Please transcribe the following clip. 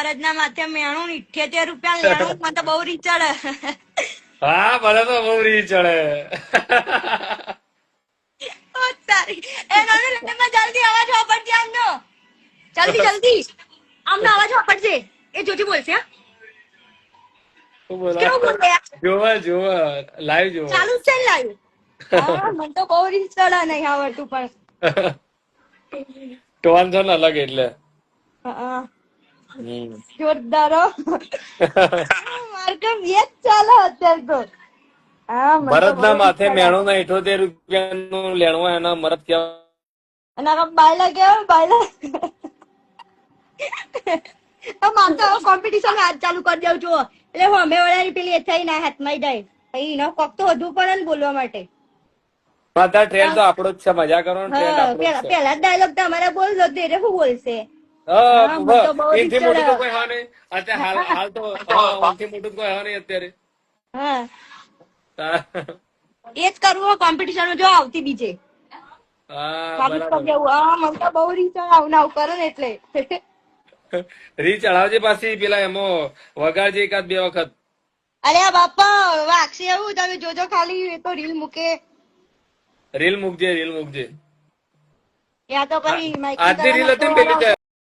બળદના માથે મેણું 78 રૂપિયા લેણું મને તો બહુ રીચડ. હા મને તો બહુ રીત ચડે. ઓ તારી એ નાનો લેમાં જલ્દી અવાજ વાપરજે આમનો. જલ્દી આમનો અવાજ વાપરજે. એ જોજી બોલશે હા. શું બોલા કેવું બોલે યાર? જોવા લાઈવ જોવા. ચાલુ જ છે ને લાઈવ. હા મને તો બહુ રીચડ નહીં આવડતું પણ. ટોન છે ને અલગ એટલે. હા હમ. જોરદાર હો. મારે કેમ એ જ ચાલે અત્યારે તો. હા મને તો બહુ મરદના માથે રીચડ. મેણું ના 78 રૂપિયાનું લેણું એના મરદ કેવા. અને આ બાયલા કેવા બાયલા. મારે તો કોમ્પિટિશન આજ ચાલુ કરી દઉં છું એટલે હું અમે વળાની પેલી થઈ ના હાથમાં જાય પછી એનો કોક તો વધુ પડે ને બોલવા માટે. બધા ટ્રેન્ડ તો આપણો જ છે મજા કરવાનો ટ્રેન્ડ હા આપણો જ છે. પેલા ડાયલોગ તમારે બોલજો તો એટલે શું બોલશે. હા મને તો બહુ એનથી રીચડ. મોટું તો કોઈ હા નહીં અત્યારે હાલ તો એનથી મોટું તો કોઈ હા નહીં અત્યારે. હા એ જ કરવું કોમ્પિટિશન જો આવતી બીજે હા ચાલુ જ બરાબર. કરી દેવું. હા મને તો બહુ રીચડ આવું ના આવું કરે ને એટલે. રી ચડાવજે પાછી પેલા એમાં વગાડજે એકાદ બે વખત. અરે બાપા વાગશે એવું તમે જોજો ખાલી એ તો રીલ મૂકે. રીલ મૂકજે. યા તો પછી માઇકિંગ આજની રીલ કરવાના હતી ને તો પેલી